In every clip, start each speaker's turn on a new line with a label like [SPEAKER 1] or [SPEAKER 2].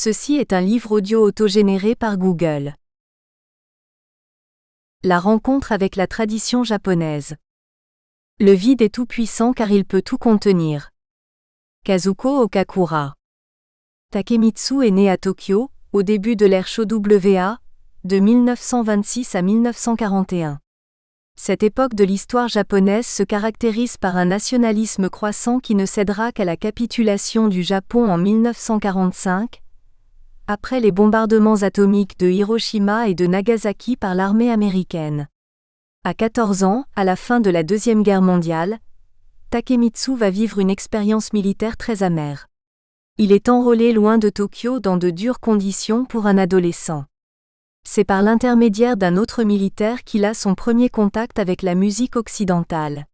[SPEAKER 1] Ceci est un livre audio autogénéré par Google. La rencontre avec la tradition japonaise. Le vide est tout-puissant car il peut tout contenir. Kazuko Okakura. Takemitsu est né à Tokyo, au début de l'ère Showa, de 1926 à 1941. Cette époque de l'histoire japonaise se caractérise par un nationalisme croissant qui ne cédera qu'à la capitulation du Japon en 1945, après les bombardements atomiques de Hiroshima et de Nagasaki par l'armée américaine. À 14 ans, à la fin de la Deuxième Guerre mondiale, Takemitsu va vivre une expérience militaire très amère. Il est enrôlé loin de Tokyo dans de dures conditions pour un adolescent. C'est par l'intermédiaire d'un autre militaire qu'il a son premier contact avec la musique occidentale.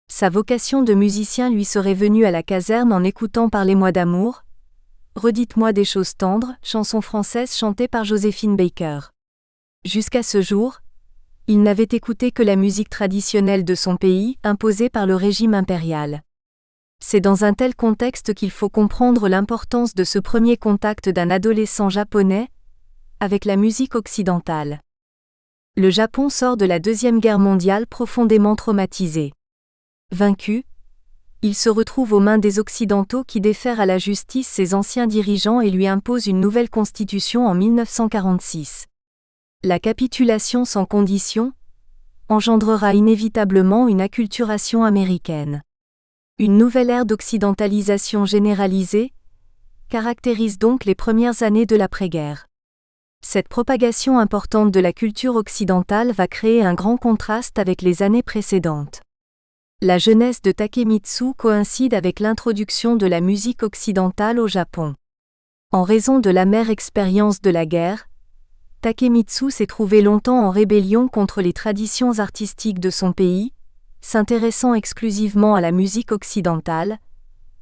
[SPEAKER 1] Sa vocation de musicien lui serait venue à la caserne en écoutant Parlez-moi d'amour, Redites-moi des choses tendres, chanson française chantée par Joséphine Baker. Jusqu'à ce jour, il n'avait écouté que la musique traditionnelle de son pays, imposée par le régime impérial. C'est dans un tel contexte qu'il faut comprendre l'importance de ce premier contact d'un adolescent japonais avec la musique occidentale. Le Japon sort de la Deuxième Guerre mondiale profondément traumatisé. Vaincu, il se retrouve aux mains des Occidentaux qui défèrent à la justice ses anciens dirigeants et lui imposent une nouvelle constitution en 1946. La capitulation sans condition engendrera inévitablement une acculturation américaine. Une nouvelle ère d'occidentalisation généralisée caractérise donc les premières années de l'après-guerre. Cette propagation importante de la culture occidentale va créer un grand contraste avec les années précédentes. La jeunesse de Takemitsu coïncide avec l'introduction de la musique occidentale au Japon. En raison de l'amère expérience de la guerre, Takemitsu s'est trouvé longtemps en rébellion contre les traditions artistiques de son pays, s'intéressant exclusivement à la musique occidentale,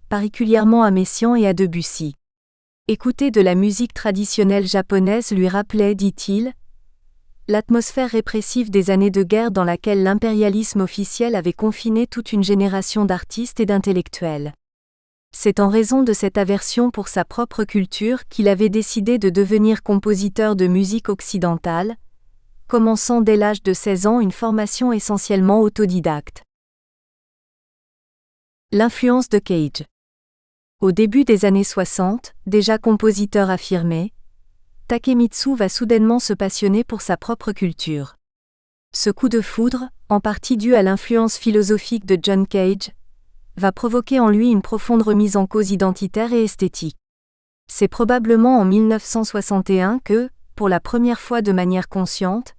[SPEAKER 1] particulièrement à Messiaen et à Debussy. Écouter de la musique traditionnelle japonaise lui rappelait, dit-il, l'atmosphère répressive des années de guerre dans laquelle l'impérialisme officiel avait confiné toute une génération d'artistes et d'intellectuels. C'est en raison de cette aversion pour sa propre culture qu'il avait décidé de devenir compositeur de musique occidentale, commençant dès l'âge de 16 ans une formation essentiellement autodidacte. L'influence de Cage. Au début des années 60, déjà compositeur affirmé, Takemitsu va soudainement se passionner pour sa propre culture. Ce coup de foudre, en partie dû à l'influence philosophique de John Cage, va provoquer en lui une profonde remise en cause identitaire et esthétique. C'est probablement en 1961 que, pour la première fois de manière consciente,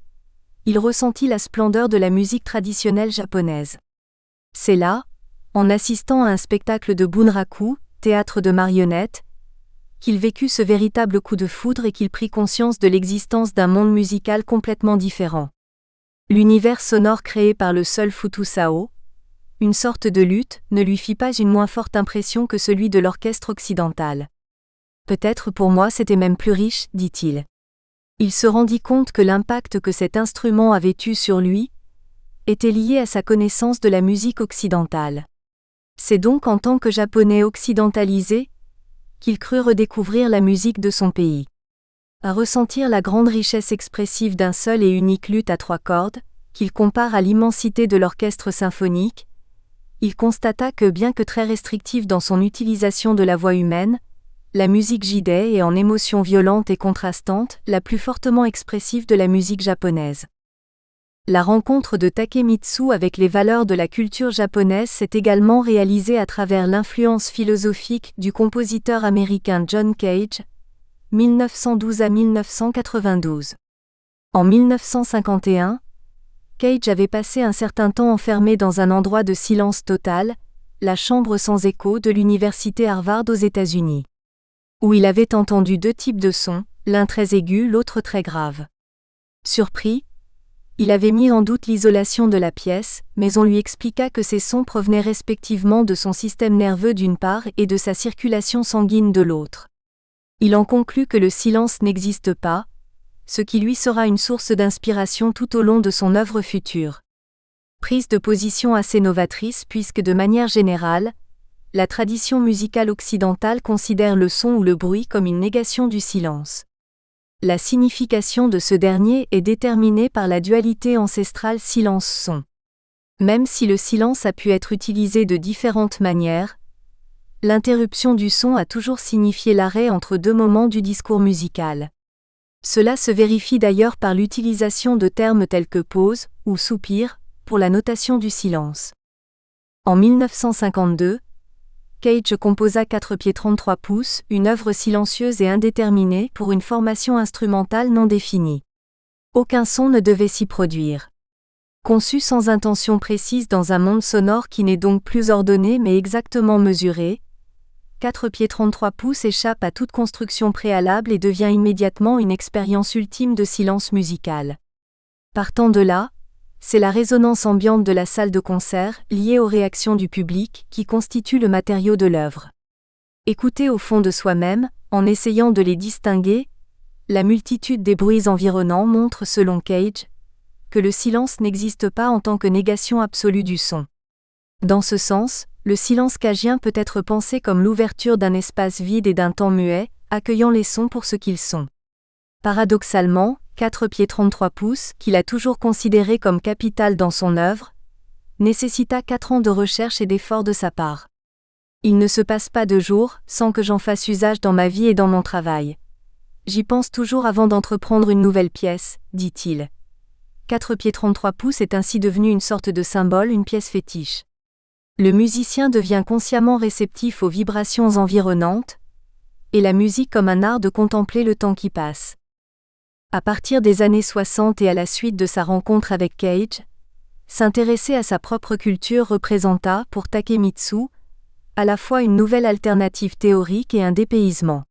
[SPEAKER 1] il ressentit la splendeur de la musique traditionnelle japonaise. C'est là, en assistant à un spectacle de bunraku, théâtre de marionnettes, qu'il vécut ce véritable coup de foudre et qu'il prit conscience de l'existence d'un monde musical complètement différent. L'univers sonore créé par le seul Futusao, une sorte de luth, ne lui fit pas une moins forte impression que celui de l'orchestre occidental. Peut-être pour moi c'était même plus riche, dit-il. Il se rendit compte que l'impact que cet instrument avait eu sur lui était lié à sa connaissance de la musique occidentale. C'est donc en tant que Japonais occidentalisé qu'il crut redécouvrir la musique de son pays. À ressentir la grande richesse expressive d'un seul et unique luth à 3 cordes, qu'il compare à l'immensité de l'orchestre symphonique, il constata que bien que très restrictive dans son utilisation de la voix humaine, la musique jidai est en émotions violentes et contrastantes, la plus fortement expressive de la musique japonaise. La rencontre de Takemitsu avec les valeurs de la culture japonaise s'est également réalisée à travers l'influence philosophique du compositeur américain John Cage, 1912 à 1992. En 1951, Cage avait passé un certain temps enfermé dans un endroit de silence total, la chambre sans écho de l'université Harvard aux États-Unis, où il avait entendu 2 types de sons, l'un très aigu, l'autre très grave. Surpris, il avait mis en doute l'isolation de la pièce, mais on lui expliqua que ces sons provenaient respectivement de son système nerveux d'une part et de sa circulation sanguine de l'autre. Il en conclut que le silence n'existe pas, ce qui lui sera une source d'inspiration tout au long de son œuvre future. Prise de position assez novatrice puisque de manière générale, la tradition musicale occidentale considère le son ou le bruit comme une négation du silence. La signification de ce dernier est déterminée par la dualité ancestrale silence-son. Même si le silence a pu être utilisé de différentes manières, l'interruption du son a toujours signifié l'arrêt entre deux moments du discours musical. Cela se vérifie d'ailleurs par l'utilisation de termes tels que pause ou soupir pour la notation du silence. En 1952, Cage composa 4 pieds 33 pouces, une œuvre silencieuse et indéterminée pour une formation instrumentale non définie. Aucun son ne devait s'y produire. Conçu sans intention précise dans un monde sonore qui n'est donc plus ordonné mais exactement mesuré, 4 pieds 33 pouces échappe à toute construction préalable et devient immédiatement une expérience ultime de silence musical. Partant de là, c'est la résonance ambiante de la salle de concert, liée aux réactions du public, qui constitue le matériau de l'œuvre. Écouter au fond de soi-même, en essayant de les distinguer, la multitude des bruits environnants montre, selon Cage, que le silence n'existe pas en tant que négation absolue du son. Dans ce sens, le silence cagien peut être pensé comme l'ouverture d'un espace vide et d'un temps muet, accueillant les sons pour ce qu'ils sont. Paradoxalement, 4 pieds 33 pouces, qu'il a toujours considéré comme capital dans son œuvre, nécessita 4 ans de recherche et d'efforts de sa part. Il ne se passe pas de jour sans que j'en fasse usage dans ma vie et dans mon travail. J'y pense toujours avant d'entreprendre une nouvelle pièce, dit-il. 4 pieds 33 pouces est ainsi devenu une sorte de symbole, une pièce fétiche. Le musicien devient consciemment réceptif aux vibrations environnantes, et la musique comme un art de contempler le temps qui passe. À partir des années 60 et à la suite de sa rencontre avec Cage, s'intéresser à sa propre culture représenta, pour Takemitsu, à la fois une nouvelle alternative théorique et un dépaysement.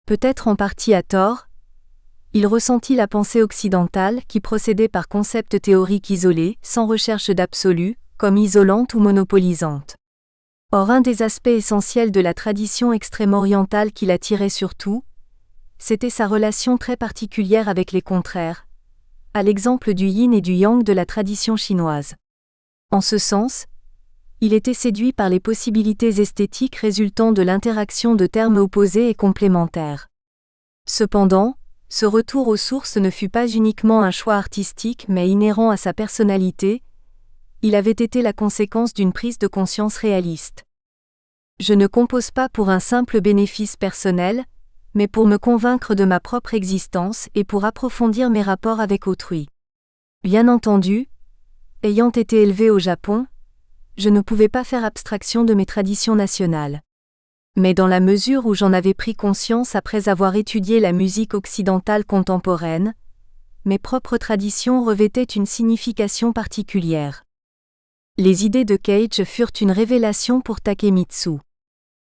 [SPEAKER 1] Peut-être en partie à tort, il ressentit la pensée occidentale qui procédait par concepts théoriques isolés, sans recherche d'absolu, comme isolante ou monopolisante. Or un des aspects essentiels de la tradition extrême-orientale qui l'attirait surtout, c'était sa relation très particulière avec les contraires, à l'exemple du yin et du yang de la tradition chinoise. En ce sens, il était séduit par les possibilités esthétiques résultant de l'interaction de termes opposés et complémentaires. Cependant, ce retour aux sources ne fut pas uniquement un choix artistique mais inhérent à sa personnalité, il avait été la conséquence d'une prise de conscience réaliste. Je ne compose pas pour un simple bénéfice personnel, mais pour me convaincre de ma propre existence et pour approfondir mes rapports avec autrui. Bien entendu, ayant été élevé au Japon, je ne pouvais pas faire abstraction de mes traditions nationales. Mais dans la mesure où j'en avais pris conscience après avoir étudié la musique occidentale contemporaine, mes propres traditions revêtaient une signification particulière. Les idées de Cage furent une révélation pour Takemitsu.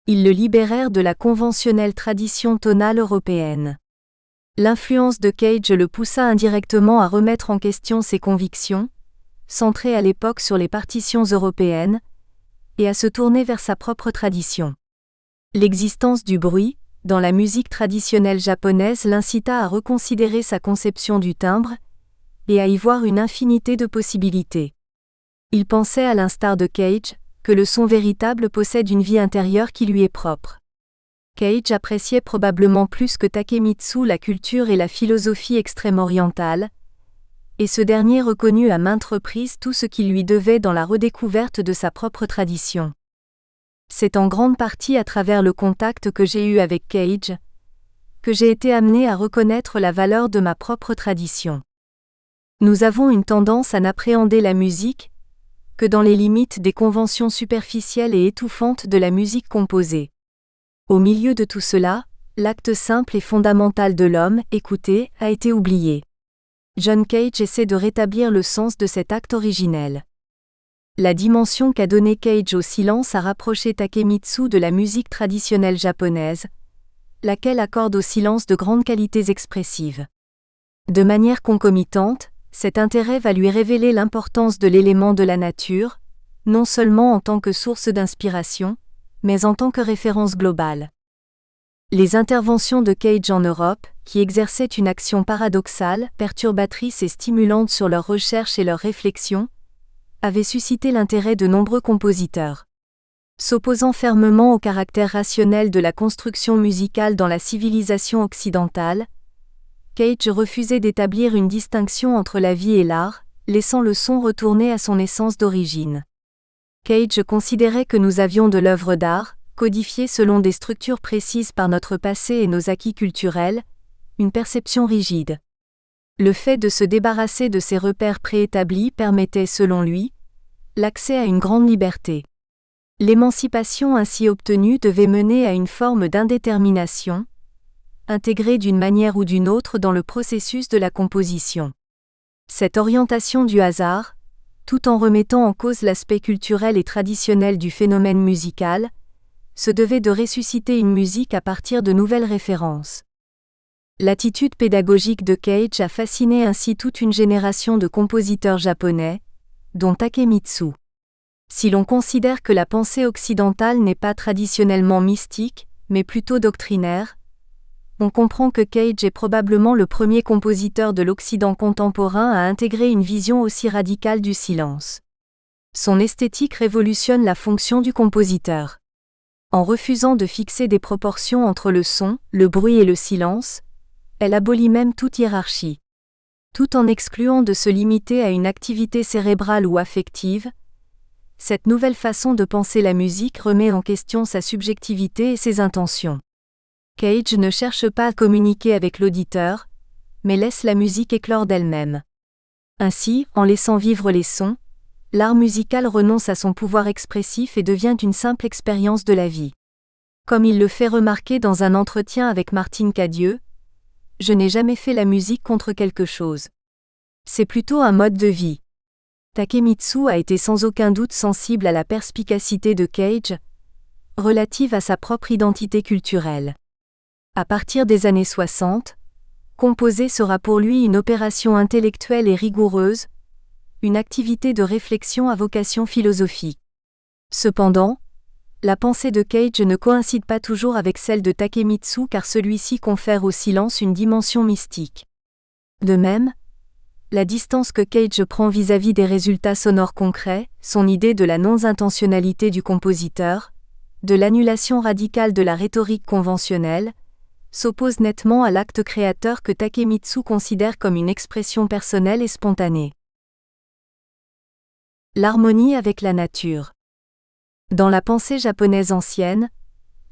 [SPEAKER 1] Ils le libérèrent de la conventionnelle tradition tonale européenne. L'influence de Cage le poussa indirectement à remettre en question ses convictions, centrées à l'époque sur les partitions européennes, et à se tourner vers sa propre tradition. L'existence du bruit, dans la musique traditionnelle japonaise l'incita à reconsidérer sa conception du timbre, et à y voir une infinité de possibilités. Il pensait à l'instar de Cage, que le son véritable possède une vie intérieure qui lui est propre. Cage appréciait probablement plus que Takemitsu la culture et la philosophie extrême-orientale, et ce dernier reconnut à maintes reprises tout ce qu'il lui devait dans la redécouverte de sa propre tradition. C'est en grande partie à travers le contact que j'ai eu avec Cage, que j'ai été amené à reconnaître la valeur de ma propre tradition. Nous avons une tendance à n'appréhender la musique que dans les limites des conventions superficielles et étouffantes de la musique composée. Au milieu de tout cela, l'acte simple et fondamental de l'homme, écouter, a été oublié. John Cage essaie de rétablir le sens de cet acte originel. La dimension qu'a donnée Cage au silence a rapproché Takemitsu de la musique traditionnelle japonaise, laquelle accorde au silence de grandes qualités expressives. De manière concomitante, cet intérêt va lui révéler l'importance de l'élément de la nature, non seulement en tant que source d'inspiration, mais en tant que référence globale. Les interventions de Cage en Europe, qui exerçaient une action paradoxale, perturbatrice et stimulante sur leurs recherches et leurs réflexions, avaient suscité l'intérêt de nombreux compositeurs. S'opposant fermement au caractère rationnel de la construction musicale dans la civilisation occidentale, Cage refusait d'établir une distinction entre la vie et l'art, laissant le son retourner à son essence d'origine. Cage considérait que nous avions de l'œuvre d'art, codifiée selon des structures précises par notre passé et nos acquis culturels, une perception rigide. Le fait de se débarrasser de ces repères préétablis permettait, selon lui, l'accès à une grande liberté. L'émancipation ainsi obtenue devait mener à une forme d'indétermination, intégrée d'une manière ou d'une autre dans le processus de la composition. Cette orientation du hasard, tout en remettant en cause l'aspect culturel et traditionnel du phénomène musical, se devait de ressusciter une musique à partir de nouvelles références. L'attitude pédagogique de Cage a fasciné ainsi toute une génération de compositeurs japonais, dont Takemitsu. Si l'on considère que la pensée occidentale n'est pas traditionnellement mystique, mais plutôt doctrinaire, on comprend que Cage est probablement le premier compositeur de l'Occident contemporain à intégrer une vision aussi radicale du silence. Son esthétique révolutionne la fonction du compositeur. En refusant de fixer des proportions entre le son, le bruit et le silence, elle abolit même toute hiérarchie. Tout en excluant de se limiter à une activité cérébrale ou affective, cette nouvelle façon de penser la musique remet en question sa subjectivité et ses intentions. Cage ne cherche pas à communiquer avec l'auditeur, mais laisse la musique éclore d'elle-même. Ainsi, en laissant vivre les sons, l'art musical renonce à son pouvoir expressif et devient une simple expérience de la vie. Comme il le fait remarquer dans un entretien avec Martine Cadieux, « Je n'ai jamais fait la musique contre quelque chose. C'est plutôt un mode de vie. » Takemitsu a été sans aucun doute sensible à la perspicacité de Cage, relative à sa propre identité culturelle. À partir des années 60, composer sera pour lui une opération intellectuelle et rigoureuse, une activité de réflexion à vocation philosophique. Cependant, la pensée de Cage ne coïncide pas toujours avec celle de Takemitsu car celui-ci confère au silence une dimension mystique. De même, la distance que Cage prend vis-à-vis des résultats sonores concrets, son idée de la non-intentionnalité du compositeur, de l'annulation radicale de la rhétorique conventionnelle, s'oppose nettement à l'acte créateur que Takemitsu considère comme une expression personnelle et spontanée. L'harmonie avec la nature. Dans la pensée japonaise ancienne,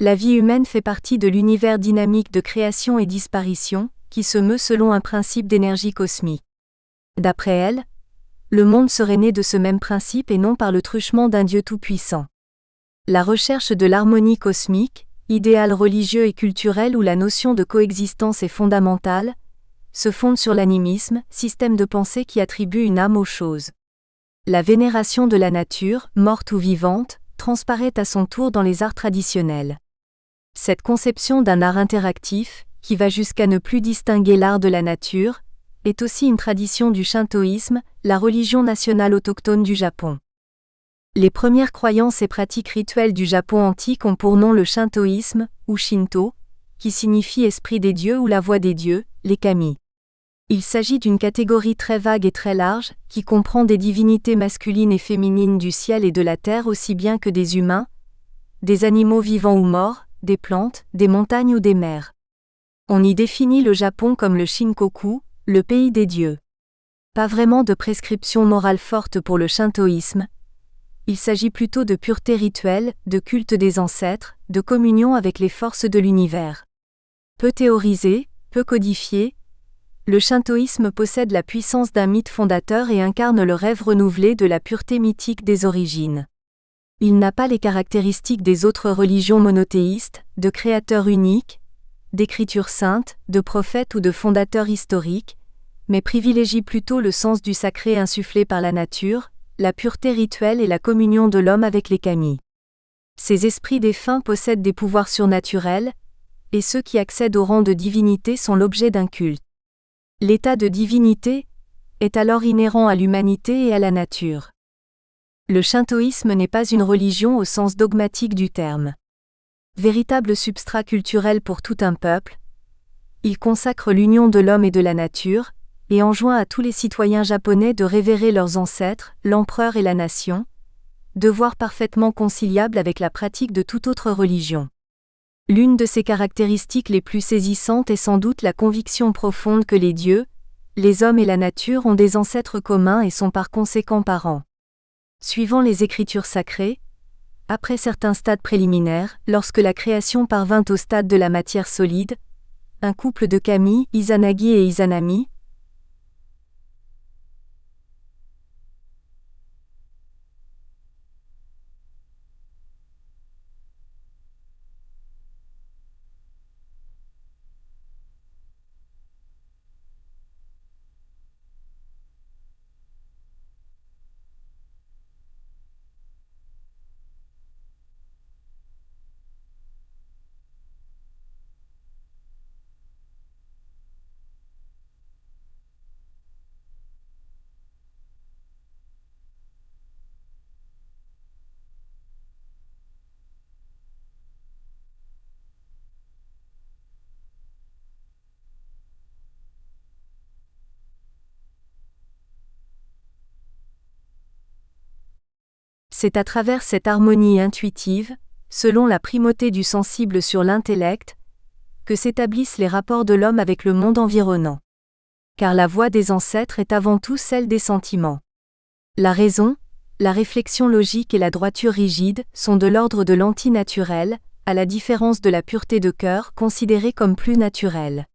[SPEAKER 1] la vie humaine fait partie de l'univers dynamique de création et disparition, qui se meut selon un principe d'énergie cosmique. D'après elle, le monde serait né de ce même principe et non par le truchement d'un Dieu tout-puissant. La recherche de l'harmonie cosmique, idéal religieux et culturel où la notion de coexistence est fondamentale, se fonde sur l'animisme, système de pensée qui attribue une âme aux choses. La vénération de la nature, morte ou vivante, transparaît à son tour dans les arts traditionnels. Cette conception d'un art interactif, qui va jusqu'à ne plus distinguer l'art de la nature, est aussi une tradition du shintoïsme, la religion nationale autochtone du Japon. Les premières croyances et pratiques rituelles du Japon antique ont pour nom le shintoïsme, ou shinto, qui signifie esprit des dieux ou la voix des dieux, les kami. Il s'agit d'une catégorie très vague et très large, qui comprend des divinités masculines et féminines du ciel et de la terre aussi bien que des humains, des animaux vivants ou morts, des plantes, des montagnes ou des mers. On y définit le Japon comme le Shinkoku, le pays des dieux. Pas vraiment de prescription morale forte pour le shintoïsme. Il s'agit plutôt de pureté rituelle, de culte des ancêtres, de communion avec les forces de l'univers. Peu théorisé, peu codifié, le shintoïsme possède la puissance d'un mythe fondateur et incarne le rêve renouvelé de la pureté mythique des origines. Il n'a pas les caractéristiques des autres religions monothéistes, de créateurs uniques, d'écritures saintes, de prophètes ou de fondateurs historiques, mais privilégie plutôt le sens du sacré insufflé par la nature, la pureté rituelle et la communion de l'homme avec les kami. Ces esprits défunts possèdent des pouvoirs surnaturels, et ceux qui accèdent au rang de divinité sont l'objet d'un culte. L'état de divinité est alors inhérent à l'humanité et à la nature. Le shintoïsme n'est pas une religion au sens dogmatique du terme. Véritable substrat culturel pour tout un peuple, il consacre l'union de l'homme et de la nature, et enjoint à tous les citoyens japonais de révérer leurs ancêtres, l'empereur et la nation, devoir parfaitement conciliable avec la pratique de toute autre religion. L'une de ses caractéristiques les plus saisissantes est sans doute la conviction profonde que les dieux, les hommes et la nature ont des ancêtres communs et sont par conséquent parents. Suivant les Écritures sacrées, après certains stades préliminaires, lorsque la création parvint au stade de la matière solide, un couple de kami, Izanagi et Izanami, c'est à travers cette harmonie intuitive, selon la primauté du sensible sur l'intellect, que s'établissent les rapports de l'homme avec le monde environnant. Car la voie des ancêtres est avant tout celle des sentiments. La raison, la réflexion logique et la droiture rigide sont de l'ordre de l'antinaturel, à la différence de la pureté de cœur considérée comme plus naturelle.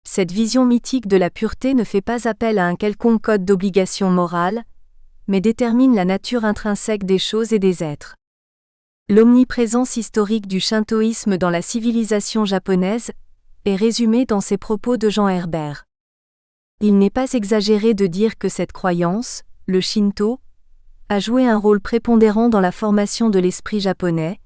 [SPEAKER 1] Cette vision mythique de la pureté ne fait pas appel à un quelconque code d'obligation morale, mais détermine la nature intrinsèque des choses et des êtres. L'omniprésence historique du shintoïsme dans la civilisation japonaise est résumée dans ces propos de Jean Herbert. Il n'est pas exagéré de dire que cette croyance, le Shinto, a joué un rôle prépondérant dans la formation de l'esprit japonais,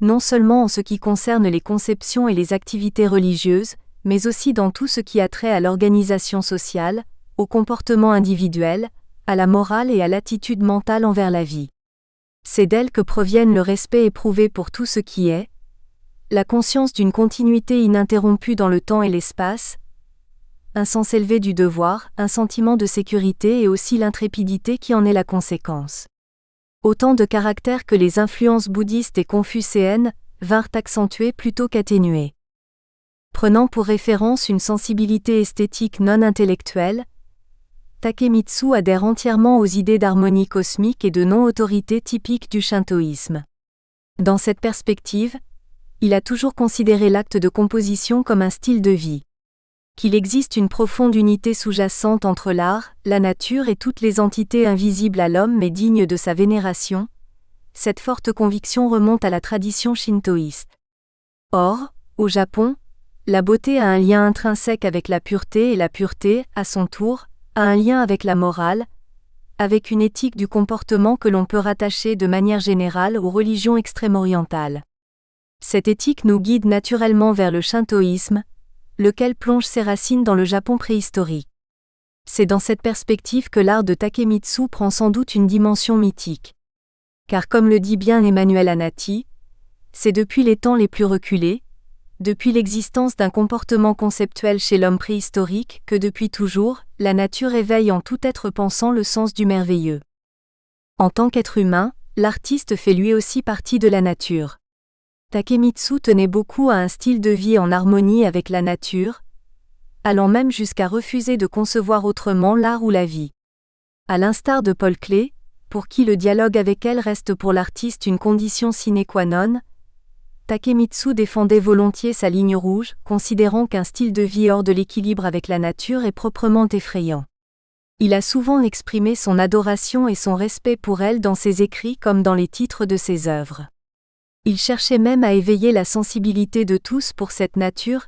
[SPEAKER 1] non seulement en ce qui concerne les conceptions et les activités religieuses, mais aussi dans tout ce qui a trait à l'organisation sociale, au comportement individuel, à la morale et à l'attitude mentale envers la vie. C'est d'elle que proviennent le respect éprouvé pour tout ce qui est, la conscience d'une continuité ininterrompue dans le temps et l'espace, un sens élevé du devoir, un sentiment de sécurité et aussi l'intrépidité qui en est la conséquence. Autant de caractères que les influences bouddhistes et confucéennes vinrent accentuer plutôt qu'atténuer. Prenant pour référence une sensibilité esthétique non intellectuelle, Takemitsu adhère entièrement aux idées d'harmonie cosmique et de non-autorité typiques du shintoïsme. Dans cette perspective, il a toujours considéré l'acte de composition comme un style de vie. Qu'il existe une profonde unité sous-jacente entre l'art, la nature et toutes les entités invisibles à l'homme mais dignes de sa vénération, cette forte conviction remonte à la tradition shintoïste. Or, au Japon, la beauté a un lien intrinsèque avec la pureté et la pureté, à son tour, a un lien avec la morale, avec une éthique du comportement que l'on peut rattacher de manière générale aux religions extrême-orientales. Cette éthique nous guide naturellement vers le shintoïsme, lequel plonge ses racines dans le Japon préhistorique. C'est dans cette perspective que l'art de Takemitsu prend sans doute une dimension mythique. Car comme le dit bien Emmanuel Anati, c'est depuis les temps les plus reculés, depuis l'existence d'un comportement conceptuel chez l'homme préhistorique que depuis toujours, la nature éveille en tout être pensant le sens du merveilleux. En tant qu'être humain, l'artiste fait lui aussi partie de la nature. Takemitsu tenait beaucoup à un style de vie en harmonie avec la nature, allant même jusqu'à refuser de concevoir autrement l'art ou la vie. À l'instar de Paul Klee, pour qui le dialogue avec elle reste pour l'artiste une condition sine qua non, Takemitsu défendait volontiers sa ligne rouge, considérant qu'un style de vie hors de l'équilibre avec la nature est proprement effrayant. Il a souvent exprimé son adoration et son respect pour elle dans ses écrits comme dans les titres de ses œuvres. Il cherchait même à éveiller la sensibilité de tous pour cette nature,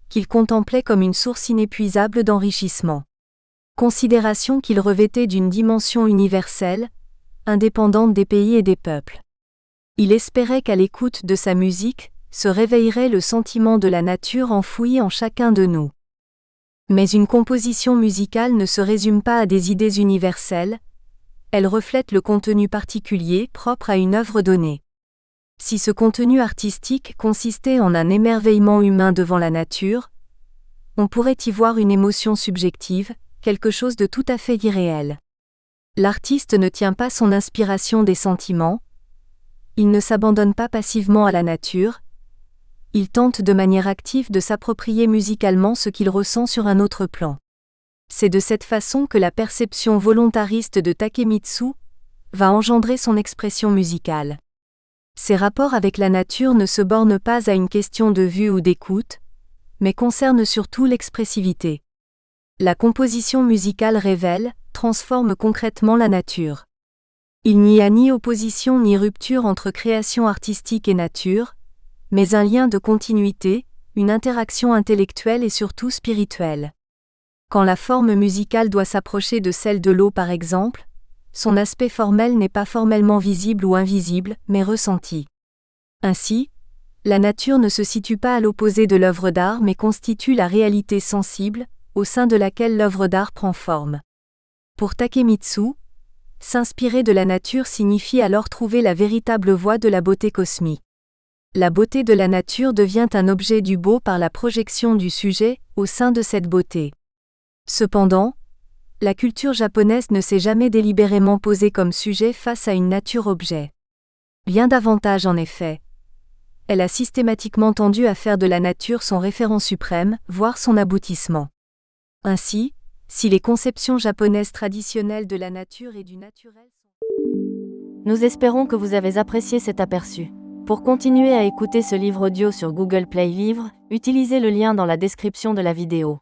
[SPEAKER 1] qu'il contemplait comme une source inépuisable d'enrichissement. Considération qu'il revêtait d'une dimension universelle, indépendante des pays et des peuples. Il espérait qu'à l'écoute de sa musique, se réveillerait le sentiment de la nature enfoui en chacun de nous. Mais une composition musicale ne se résume pas à des idées universelles, elle reflète le contenu particulier propre à une œuvre donnée. Si ce contenu artistique consistait en un émerveillement humain devant la nature, on pourrait y voir une émotion subjective, quelque chose de tout à fait irréel. L'artiste ne tient pas son inspiration des sentiments, il ne s'abandonne pas passivement à la nature, il tente de manière active de s'approprier musicalement ce qu'il ressent sur un autre plan. C'est de cette façon que la perception volontariste de Takemitsu va engendrer son expression musicale. Ses rapports avec la nature ne se bornent pas à une question de vue ou d'écoute, mais concernent surtout l'expressivité. La composition musicale révèle, transforme concrètement la nature. Il n'y a ni opposition ni rupture entre création artistique et nature, mais un lien de continuité, une interaction intellectuelle et surtout spirituelle. Quand la forme musicale doit s'approcher de celle de l'eau par exemple, son aspect formel n'est pas formellement visible ou invisible, mais ressenti. Ainsi, la nature ne se situe pas à l'opposé de l'œuvre d'art mais constitue la réalité sensible, au sein de laquelle l'œuvre d'art prend forme. Pour Takemitsu, s'inspirer de la nature signifie alors trouver la véritable voie de la beauté cosmique. La beauté de la nature devient un objet du beau par la projection du sujet, au sein de cette beauté. Cependant, la culture japonaise ne s'est jamais délibérément posée comme sujet face à une nature-objet. Bien davantage en effet. Elle a systématiquement tendu à faire de la nature son référent suprême, voire son aboutissement. Ainsi, si les conceptions japonaises traditionnelles de la nature et du naturel sont...
[SPEAKER 2] Nous espérons que vous avez apprécié cet aperçu. Pour continuer à écouter ce livre audio sur Google Play Livres, utilisez le lien dans la description de la vidéo.